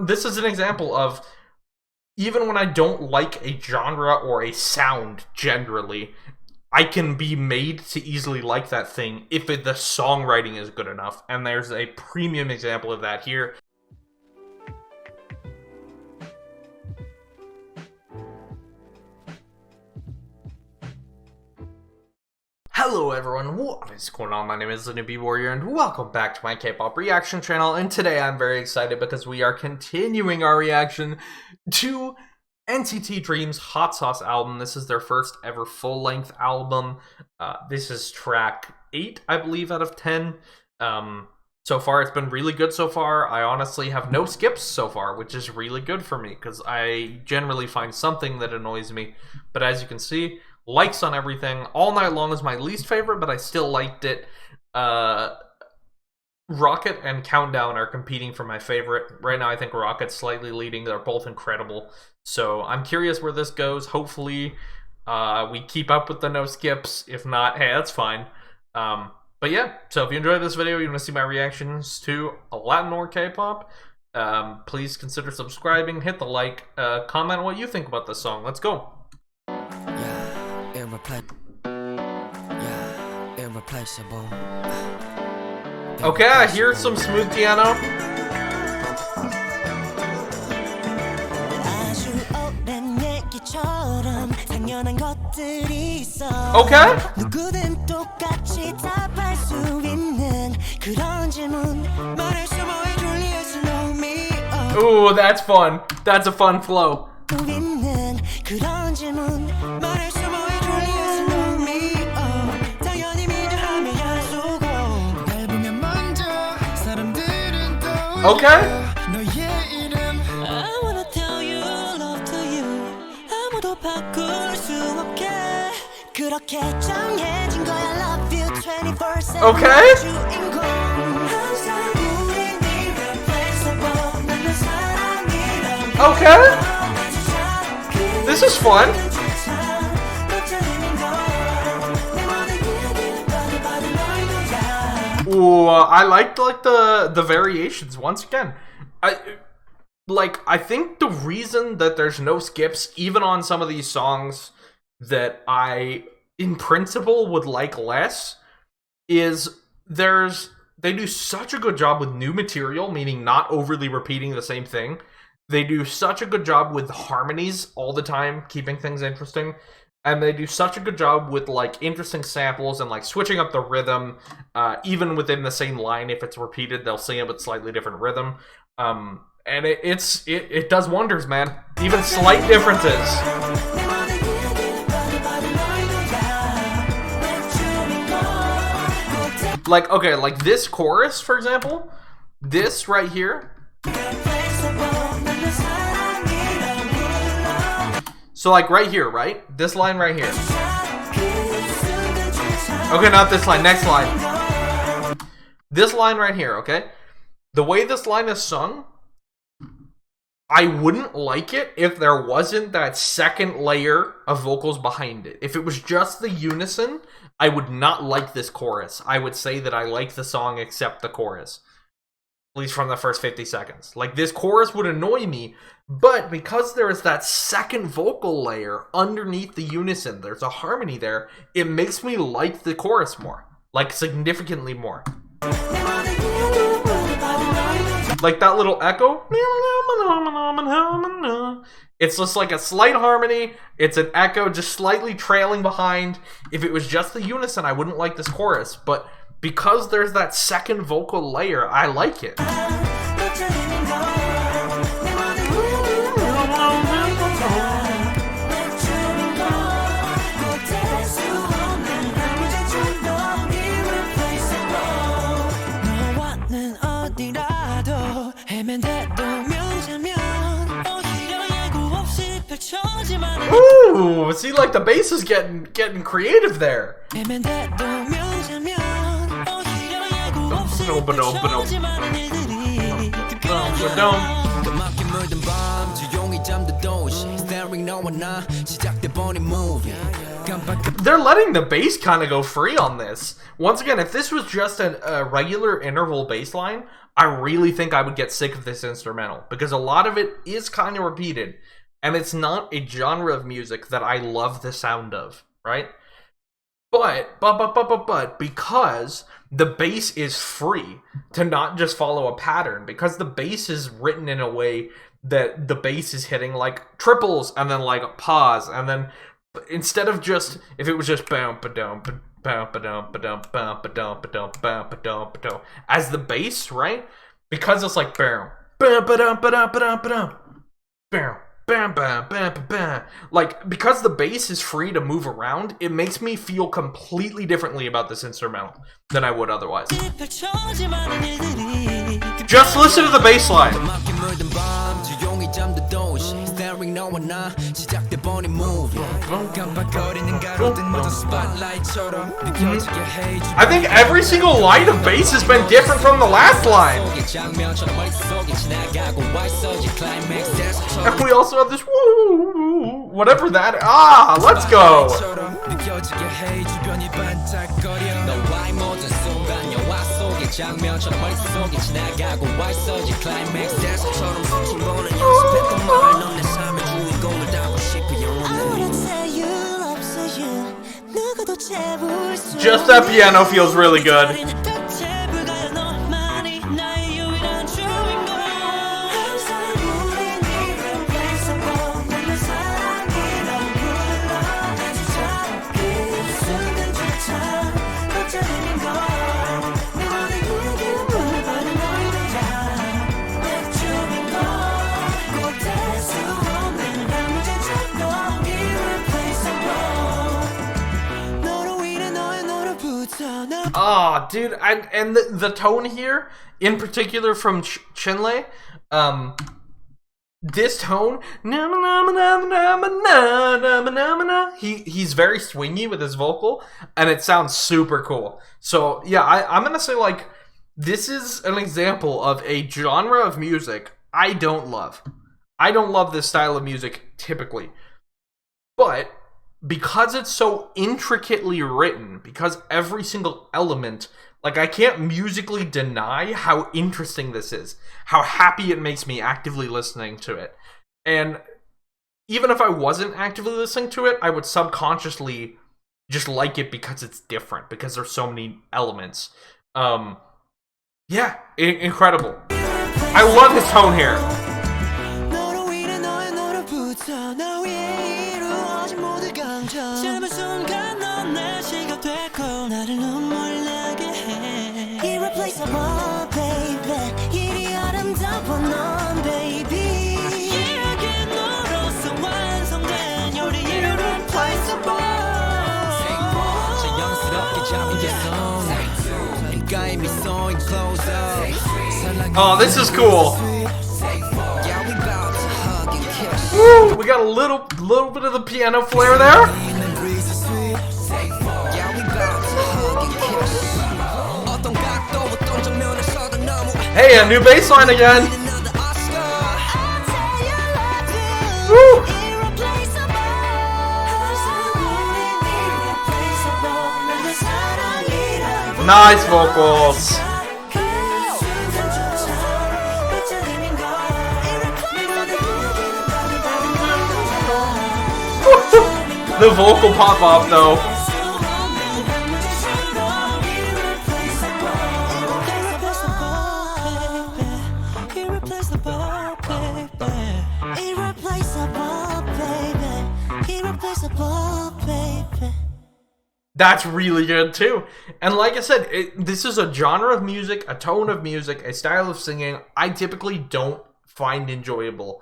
this is an example of, even when I don't like a genre or a sound generally, I can be made to easily like that thing if the songwriting is good enough. And there's a premium example of that here. Hello everyone, what is going on? My name is the Newbie Warrior and welcome back to my K-pop reaction channel. And today I'm very excited because we are continuing our reaction to NCT Dream's Hot Sauce album. This is their first ever full-length album. This is track 8, I believe, out of 10. So far, it's been really good so far. I honestly have no skips so far, which is really good for me because I generally find something that annoys me. But as you can see, likes on everything. All Night Long is my least favorite, but I still liked it. Rocket and Countdown are competing for my favorite. Right now, I think Rocket's slightly leading. They're both incredible. So I'm curious where this goes. Hopefully, we keep up with the no skips. If not, hey, that's fine. But yeah, so if you enjoyed this video, you want to see my reactions to Latin or K-pop, please consider subscribing, hit the like, comment what you think about this song. Let's go. Irreplaceable. Okay, I hear some smooth piano. Okay. Ooh, that's fun. That's a fun flow. Okay. Okay. Okay. This is fun. Ooh, I liked the variations once again. I think the reason that there's no skips even on some of these songs that I in principle would like less is they do such a good job with new material, meaning not overly repeating the same thing. They do such a good job with harmonies all the time, keeping things interesting. And they do such a good job with like interesting samples and like switching up the rhythm, even within the same line. If it's repeated, they'll sing it with slightly different rhythm. And it does wonders, man. Even slight differences. Like, okay, like this chorus, for example, this right here. So like right here, right? This line right here. Okay, not this line, next line. This line right here, okay? The way this line is sung, I wouldn't like it if there wasn't that second layer of vocals behind it. If it was just the unison, I would not like this chorus. I would say that I like the song except the chorus. At least from the first 50 seconds. Like, this chorus would annoy me, but because there is that second vocal layer underneath the unison, there's a harmony there, it makes me like the chorus more. Like, significantly more. Like that little echo. It's just like a slight harmony. It's an echo just slightly trailing behind. If it was just the unison, I wouldn't like this chorus, but because there's that second vocal layer, I like it. Ooh, see, like the bass is getting creative there. They're letting the bass kind of go free on this. Once again, if this was just a regular interval bass line, I really think I would get sick of this instrumental, because a lot of it is kind of repeated, and it's not a genre of music that I love the sound of, right? But because the bass is free to not just follow a pattern, because the bass is written in a way that the bass is hitting like triples and then like a pause, and then instead of just, if it was just as the bass, right? Because it's like like, because the bass is free to move around, it makes me feel completely differently about this instrumental than I would otherwise. Just listen to the bass line. I think every single line of bass has been different from the last line. And we also have this woo, whatever that. Let's go. Just that piano feels really good. Oh, dude, and the tone here, in particular from Chinle, this tone, he's very swingy with his vocal, and it sounds super cool. So yeah, I'm gonna say, like, this is an example of a genre of music I don't love. I don't love this style of music typically, but because it's so intricately written, because every single element, like, I can't musically deny how interesting this is, how happy it makes me actively listening to it. And even if I wasn't actively listening to it, I would subconsciously just like it because it's different, because there's so many elements. Yeah, incredible. I love his tone here. Irreplaceable, baby. 이리 아름다워 넌, baby. 너로서 완성된 요리 irreplaceable. Oh, this is cool. Woo, we got a little bit of the piano flair there. Hey, a new bass line again. Woo. Nice vocals. The vocal pop off though. That's really good too. And like I said, this is a genre of music, a tone of music, a style of singing I typically don't find enjoyable.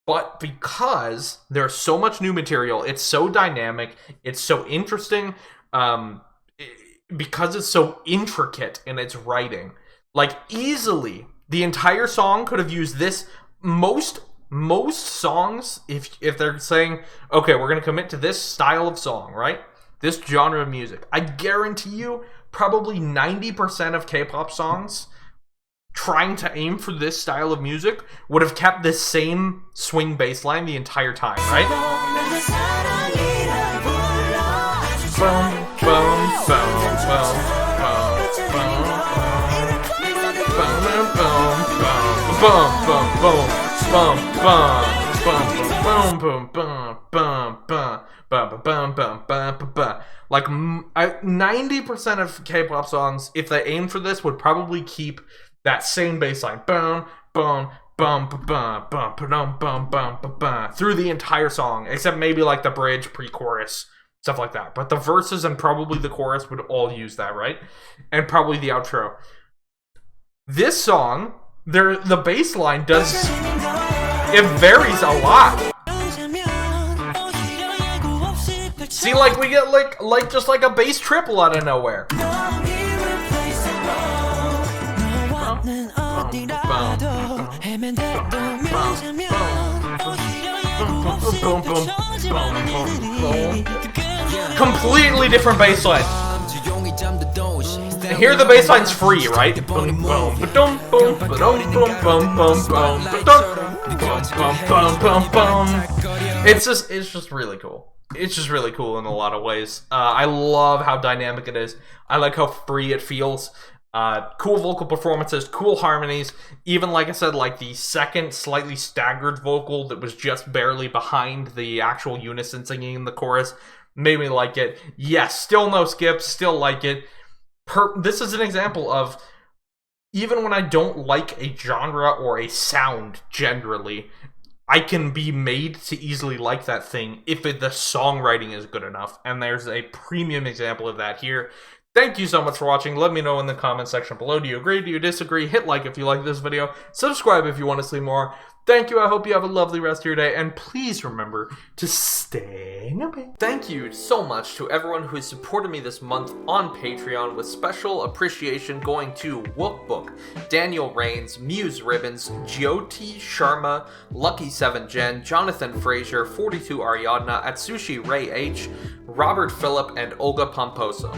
But because there's so much new material, it's so dynamic, it's so interesting, because it's so intricate in its writing. Like, easily, the entire song could have used this. Most songs, if they're saying, okay, we're going to commit to this style of song, right? This genre of music, I guarantee you, probably 90% of K-pop songs trying to aim for this style of music would have kept this same swing bass line the entire time, right? Like 90% of K-pop songs, if they aim for this, would probably keep that same bass line through the entire song, except maybe like the bridge, pre-chorus, stuff like that. But the verses and probably the chorus would all use that, right? And probably the outro. This song, the bass line it varies a lot. See, like we get like just like a bass triple out of nowhere. Completely different bass line. And here the bass line's free, right? It's just really cool. It's just really cool in a lot of ways. I love how dynamic it is. I like how free it feels. Cool vocal performances, cool harmonies. Even, like I said, like the second slightly staggered vocal that was just barely behind the actual unison singing in the chorus made me like it. Yes, still no skips, still like it. This is an example of, even when I don't like a genre or a sound generally, I can be made to easily like that thing if the songwriting is good enough. And there's a premium example of that here. Thank you so much for watching. Let me know in the comment section below. Do you agree? Do you disagree? Hit like if you like this video. Subscribe if you want to see more. Thank you. I hope you have a lovely rest of your day. And please remember to stay happy. Thank you so much to everyone who has supported me this month on Patreon, with special appreciation going to Wookbook, Daniel Rains, Muse Ribbons, Jyoti Sharma, Lucky7Jen, Jonathan Frazier, 42 Ariadna, Atsushi Ray H, Robert Phillip, and Olga Pomposo.